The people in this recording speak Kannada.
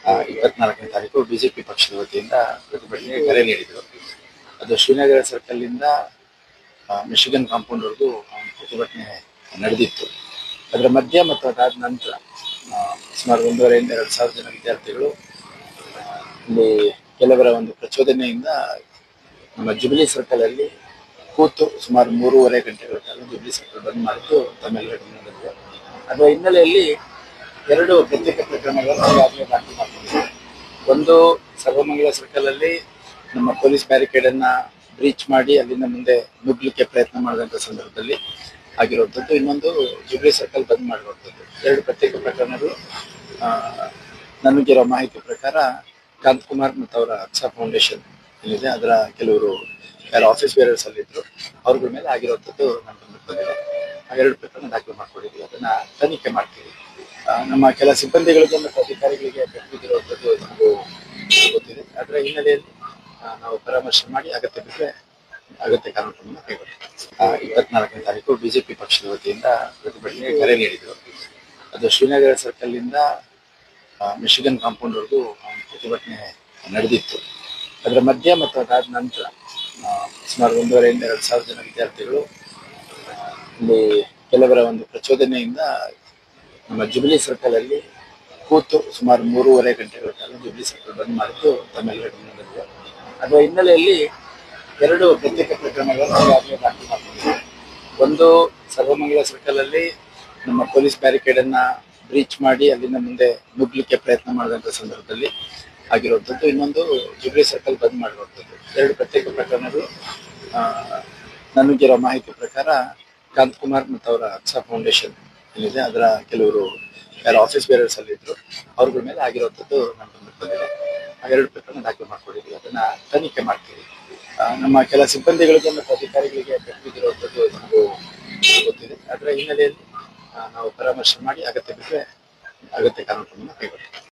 24ನೇ ತಾರೀಕು ಬಿಜೆಪಿ ಪಕ್ಷದ ವತಿಯಿಂದ ಪ್ರತಿಭಟನೆಗೆ ಕರೆ ನೀಡಿದರು. ಅದು ಶ್ರೀನಗರ ಸರ್ಕಲ್ ಇಂದ ಮಿಶಿಗನ್ ಕಾಂಪೌಂಡ್ ವರೆಗೂ ಪ್ರತಿಭಟನೆ ನಡೆದಿತ್ತು. ಅದರ ಮಧ್ಯ ಮತ್ತು ಅದಾದ ನಂತರ ಸುಮಾರು 1,500 2,000 ಜನ ವಿದ್ಯಾರ್ಥಿಗಳು ಇಲ್ಲಿ ಕೆಲವರ ಒಂದು ಪ್ರಚೋದನೆಯಿಂದ ನಮ್ಮ ಜುಬಿಲಿ ಸರ್ಕಲ್ ಅಲ್ಲಿ ಕೂತು ಸುಮಾರು 3.5 ಗಂಟೆಗಳ ಕಾಲ ಜುಬಿಲಿ ಸರ್ಕಲ್ ಬಂದ್ ಮಾಡಿದ್ದು ತಮ್ಮೆಲ್ಲರಿಗೂ ನಡೆದಿದೆ. ಅದರ ಹಿನ್ನೆಲೆಯಲ್ಲಿ 2 ಪ್ರತ್ಯೇಕ ಪ್ರಕರಣಗಳನ್ನು ಈಗಾಗಲೇ ದಾಖಲು ಮಾಡಿಕೊಂಡಿದೆ. ಒಂದು ಸರ್ವಮಂಗಳ ಸರ್ಕಲ್ ಅಲ್ಲಿ ನಮ್ಮ ಪೊಲೀಸ್ ಬ್ಯಾರಿಕೇಡ್ ಅನ್ನ ಬ್ರೀಚ್ ಮಾಡಿ ಅಲ್ಲಿಂದ ಮುಂದೆ ನುಗ್ಲಿಕ್ಕೆ ಪ್ರಯತ್ನ ಮಾಡಿದಂತ ಸಂದರ್ಭದಲ್ಲಿ ಆಗಿರುವಂತದ್ದು. ಇನ್ನೊಂದು ಜುಬಿಲಿ ಸರ್ಕಲ್ ಬಂದ್ ಮಾಡಿರುವಂತದ್ದು. 2 ಪ್ರತ್ಯೇಕ ಪ್ರಕರಣಗಳು. ನನಗಿರೋ ಮಾಹಿತಿ ಪ್ರಕಾರ ಕಾಂತಕುಮಾರ್ ಮತ್ತು ಅವರ ಅಕ್ಷಾ ಫೌಂಡೇಶನ್ ಏನಿದೆ ಅದರ ಕೆಲವರು ಯಾರು ಆಫೀಸ್ ಬೇರರ್ಸ್ ಅಲ್ಲಿ ಇದ್ರು ಅವ್ರ ಮೇಲೆ ಆಗಿರುವಂತದ್ದು ನಮ್ಮ ಬಂದಿದೆ. ಆ 2 ಪ್ರಕರಣ ದಾಖಲು ಮಾಡ್ಕೊಂಡಿದ್ವಿ. ಅದನ್ನ ತನಿಖೆ ಮಾಡ್ತೀವಿ. ನಮ್ಮ ಕೆಲ ಸಿಬ್ಬಂದಿಗಳಿಗೆ ಮತ್ತು ಅಧಿಕಾರಿಗಳಿಗೆ ಪೆಟ್ಟು ಬಿದ್ದಿರುವಂತದ್ದು ನಮಗೂ ಗೊತ್ತಿದೆ. ಅದರ ಹಿನ್ನೆಲೆಯಲ್ಲಿ ನಾವು ಪರಾಮರ್ಶೆ ಮಾಡಿ ಅಗತ್ಯ ಬಿದ್ದರೆ ಅಗತ್ಯ ಕಾನೂನು ಕೈಗೊಳ್ಳುತ್ತೇವೆ. 24ನೇ ತಾರೀಕು ಬಿಜೆಪಿ ಪಕ್ಷದ ವತಿಯಿಂದ ಪ್ರತಿಭಟನೆಗೆ ಕರೆ ನೀಡಿದರು. ಅದು ಶ್ರೀನಗರ ಸರ್ಕಲ್ ಇಂದ ಮಿಶಿಗನ್ ಕಾಂಪೌಂಡ್ ವರೆಗೂ ಪ್ರತಿಭಟನೆ ನಡೆದಿತ್ತು. ಅದರ ಮಧ್ಯ ಮತ್ತು ಅದಾದ ನಂತರ ಸುಮಾರು 1,500 2,000 ಜನ ವಿದ್ಯಾರ್ಥಿಗಳು ಇಲ್ಲಿ ಕೆಲವರ ಒಂದು ಪ್ರಚೋದನೆಯಿಂದ ನಮ್ಮ ಜುಬಿಲಿ ಸರ್ಕಲ್ ಅಲ್ಲಿ ಕೂತು ಸುಮಾರು 3.5 ಗಂಟೆಗಳ ಕಾಲ ಜುಬಿಲಿ ಸರ್ಕಲ್ ಬಂದ್ ಮಾಡಿದ್ದು ತಮ್ಮೆಲ್ಲರಿಗೂ ನಡೆದಿದೆ. ಅದರ ಹಿನ್ನೆಲೆಯಲ್ಲಿ 2 ಪ್ರತ್ಯೇಕ ಪ್ರಕರಣಗಳನ್ನು ಈಗಾಗಲೇ ದಾಖಲು ಮಾಡಿಕೊಂಡಿದೆ. ಒಂದು ಸರ್ವಮಂಗಳ ಸರ್ಕಲ್ ಅಲ್ಲಿ ನಮ್ಮ ಪೊಲೀಸ್ ಬ್ಯಾರಿಕೇಡ್ ಅನ್ನ ಬ್ರೀಚ್ ಮಾಡಿ ಅಲ್ಲಿಂದ ಮುಂದೆ ನುಗ್ಲಿಕ್ಕೆ ಪ್ರಯತ್ನ ಮಾಡಿದಂತ ಸಂದರ್ಭದಲ್ಲಿ ಆಗಿರುವಂತದ್ದು. ಇನ್ನೊಂದು ಜುಬಿಲಿ ಸರ್ಕಲ್ ಬಂದ್ ಮಾಡಿರುವಂತದ್ದು. 2 ಪ್ರತ್ಯೇಕ ಪ್ರಕರಣಗಳು. ನನಗಿರೋ ಮಾಹಿತಿ ಪ್ರಕಾರ ಕಾಂತಕುಮಾರ್ ಮತ್ತು ಅವರ ಅಕ್ಷಾ ಫೌಂಡೇಶನ್ ಏನಿದೆ ಅದರ ಕೆಲವರು ಯಾರು ಆಫೀಸ್ ಬೇರರ್ಸ್ ಅಲ್ಲಿ ಇದ್ರು ಅವ್ರ ಮೇಲೆ ಆಗಿರುವಂತದ್ದು ನಮ್ಮ ಬಂದಿದೆ. ಆ 2 ಪ್ರಕರಣ ದಾಖಲು ಮಾಡ್ಕೊಂಡಿದ್ವಿ. ಅದನ್ನ ತನಿಖೆ ಮಾಡ್ತೀವಿ. ನಮ್ಮ ಕೆಲ ಸಿಬ್ಬಂದಿಗಳಿಗೆ ಮತ್ತು ಅಧಿಕಾರಿಗಳಿಗೆ ಪೆಟ್ಟು ಬಿದ್ದಿರುವಂತದ್ದು ನಮಗೂ ಗೊತ್ತಿದೆ. ಅದರ ಹಿನ್ನೆಲೆಯಲ್ಲಿ ನಾವು ಪರಾಮರ್ಶೆ ಮಾಡಿ ಅಗತ್ಯ ಬಿದ್ದರೆ ಅಗತ್ಯ ಕಾನೂನು ಕೈಗೊಳ್ಳುತ್ತೇವೆ.